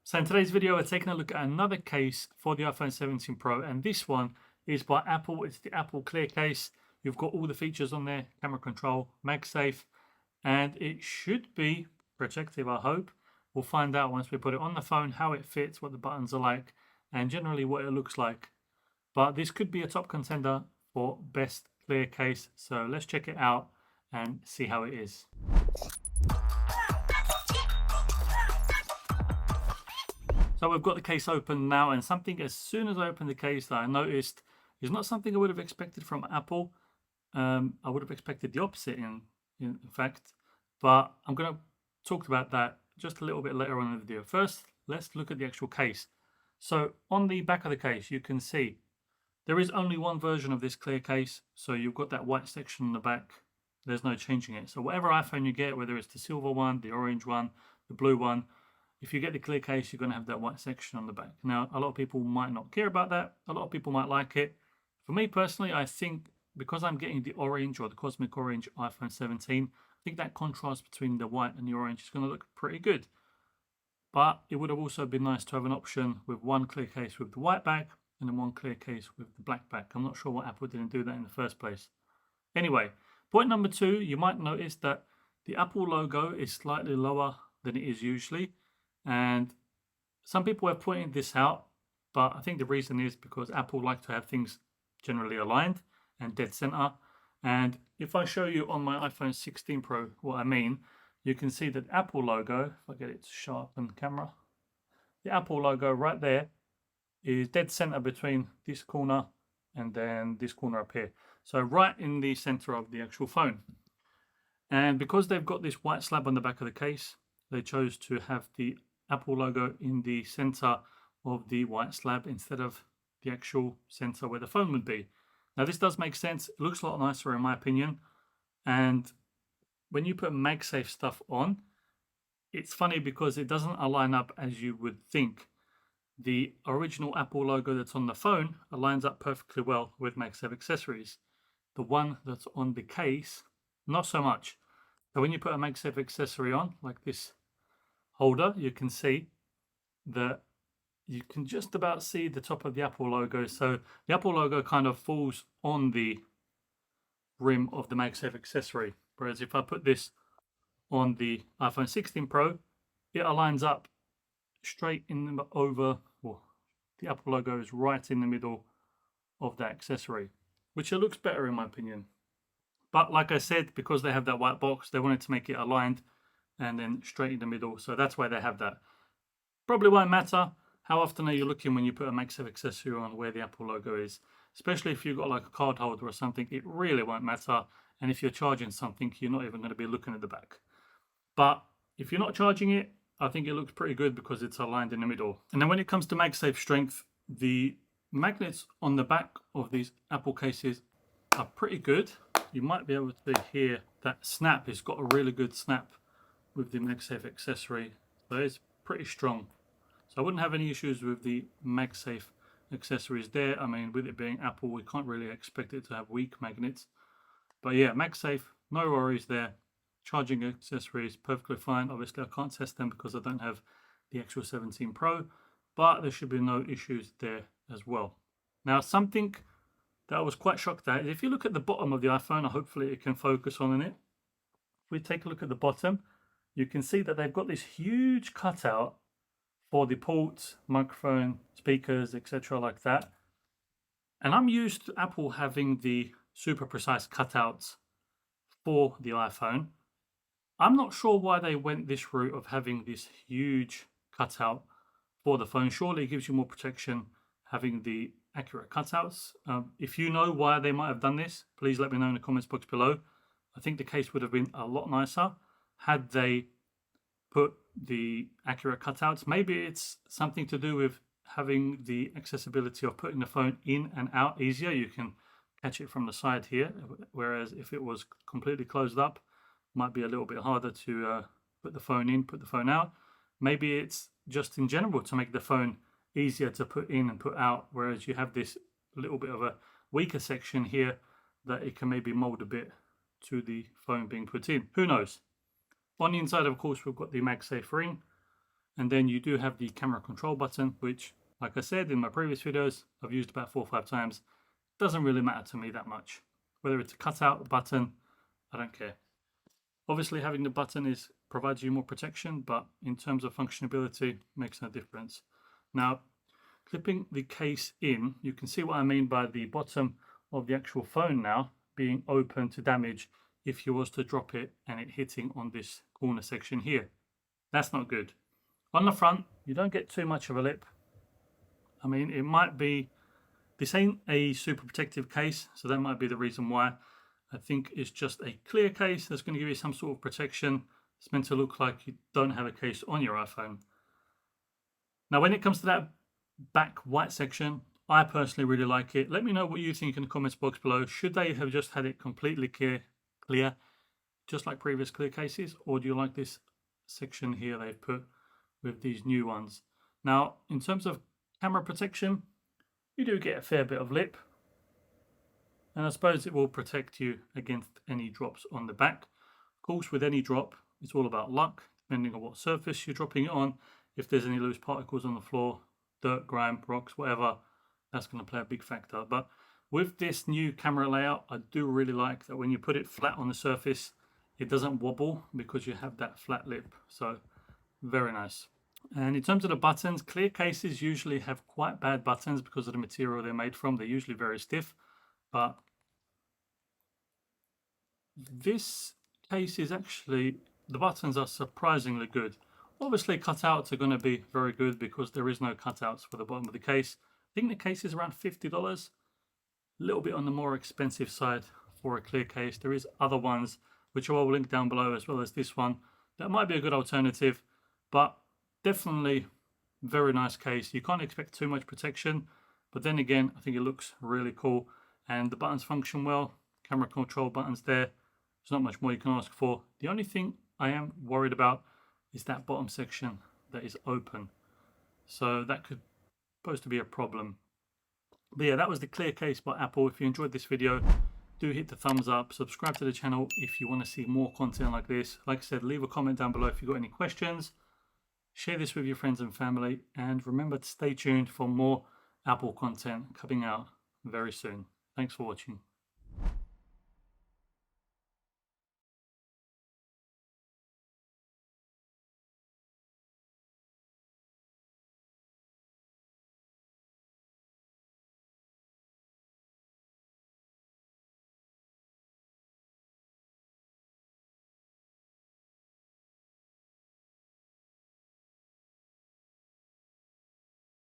So in today's video, we're taking a look at another case for the iPhone 17 Pro, and this one is by Apple. It's the Apple Clear case. You've got all the features on there: camera control, MagSafe, and it should be protective, I hope. We'll find out once we put it on the phone how it fits, what the buttons are like, and generally what it looks like. But this could be a top contender for best clear case, so let's check it out and see how it is. So we've got the case open now, and something as soon as I opened the case that I noticed is not something I would have expected from Apple. I would have expected the opposite in fact, but I'm going to talk about that just a little bit later on in the video. First, let's look at the actual case. So on the back of the case, you can see there is only one version of this clear case. So you've got that white section on the back. There's no changing it. So whatever iPhone you get, whether it's the silver one, the orange one, the blue one, if you get the clear case, you're going to have that white section on the back. Now, a lot of people might not care about that. A lot of people might like it. For me personally, I think because I'm getting the orange or the cosmic orange iPhone 17, I think that contrast between the white and the orange is going to look pretty good. But it would have also been nice to have an option with one clear case with the white back and then one clear case with the black back. I'm not sure why Apple didn't do that in the first place. Anyway, point number two, you might notice that the Apple logo is slightly lower than it is usually. And some people have pointed this out, but I think the reason is because Apple like to have things generally aligned and dead center. And if I show you on my iPhone 16 Pro what I mean, you can see that Apple logo, if I get it to sharpen camera, the Apple logo right there is dead center between this corner and then this corner up here. So right in the center of the actual phone. And because they've got this white slab on the back of the case, they chose to have the Apple logo in the center of the white slab instead of the actual center where the phone would be. Now this does make sense. It looks a lot nicer in my opinion. And when you put MagSafe stuff on, it's funny because it doesn't align up as you would think. The original Apple logo that's on the phone aligns up perfectly well with MagSafe accessories. The one that's on the case, not so much. So when you put a MagSafe accessory on, like this holder, you can see that you can just about see the top of the Apple logo. So the Apple logo kind of falls on the rim of the MagSafe accessory. Whereas if I put this on the iPhone 16 Pro, it aligns up straight in over, well, the Apple logo is right in the middle of that accessory, which it looks better in my opinion. But like I said, because they have that white box, they wanted to make it aligned and then straight in the middle. So that's why they have that. Probably won't matter how often are you looking when you put a MagSafe accessory on where the Apple logo is. Especially if you've got like a card holder or something, it really won't matter. And if you're charging something, you're not even going to be looking at the back. But if you're not charging it, I think it looks pretty good because it's aligned in the middle. And then when it comes to MagSafe strength, the magnets on the back of these Apple cases are pretty good. You might be able to hear that snap. It's got a really good snap with the MagSafe accessory. So it's pretty strong. So I wouldn't have any issues with the MagSafe accessories there. I mean, with it being Apple, we can't really expect it to have weak magnets. But yeah, MagSafe, no worries there. Charging accessories, perfectly fine. Obviously, I can't test them because I don't have the actual 17 Pro, but there should be no issues there as well. Now, something that I was quite shocked at is if you look at the bottom of the iPhone, hopefully it can focus on it. If we take a look at the bottom, you can see that they've got this huge cutout for the ports, microphone, speakers, etc. like that. And I'm used to Apple having the super precise cutouts for the iPhone. I'm not sure why they went this route of having this huge cutout for the phone. Surely it gives you more protection having the accurate cutouts. If you know why they might have done this, please let me know in the comments box below. I think the case would have been a lot nicer had they put the accurate cutouts. Maybe it's something to do with having the accessibility of putting the phone in and out easier. You can catch it from the side here, whereas if it was completely closed up, it might be a little bit harder to put the phone in, put the phone out. Maybe it's just in general to make the phone easier to put in and put out, whereas you have this little bit of a weaker section here that it can maybe mold a bit to the phone being put in. Who knows? On the inside, of course, we've got the MagSafe ring. And then you do have the camera control button, which, like I said in my previous videos, I've used about 4 or 5 times. Doesn't really matter to me that much. Whether it's a cutout button, I don't care. Obviously, having the button provides you more protection, but in terms of functionality, makes no difference. Now, clipping the case in, you can see what I mean by the bottom of the actual phone now being open to damage if you was to drop it and it hitting on this corner section here. That's not good. On the front, you don't get too much of a lip. I mean, it might be, this ain't a super protective case, so that might be the reason why. I think it's just a clear case that's going to give you some sort of protection. It's meant to look like you don't have a case on your iPhone. Now, when it comes to that back white section, I personally really like it. Let me know what you think in the comments box below. Should they have just had it completely clear, just like previous clear cases, or do you like this section here they've put with these new ones? Now, in terms of camera protection, you do get a fair bit of lip, and I suppose it will protect you against any drops on the back. Of course, with any drop, it's all about luck, depending on what surface you're dropping it on. If there's any loose particles on the floor, dirt, grime, rocks, whatever, that's going to play a big factor. But with this new camera layout, I do really like that when you put it flat on the surface, it doesn't wobble because you have that flat lip. So very nice. And in terms of the buttons, clear cases usually have quite bad buttons because of the material they're made from. They're usually very stiff, but this case is actually, the buttons are surprisingly good. Obviously, cutouts are going to be very good because there is no cutouts for the bottom of the case. I think the case is around $50, a little bit on the more expensive side for a clear case. There is other ones, which I will link down below, as well as this one. That might be a good alternative, but definitely very nice case. You can't expect too much protection, but then again, I think it looks really cool, and the buttons function well. Camera control buttons there. There's not much more you can ask for. The only thing I am worried about is that bottom section that is open. So that could supposed to be a problem. But yeah, that was the clear case by Apple. If you enjoyed this video, do hit the thumbs up, subscribe to the channel if you want to see more content like this. Like I said, leave a comment down below if you've got any questions. Share this with your friends and family, and remember to stay tuned for more Apple content coming out very soon. Thanks for watching.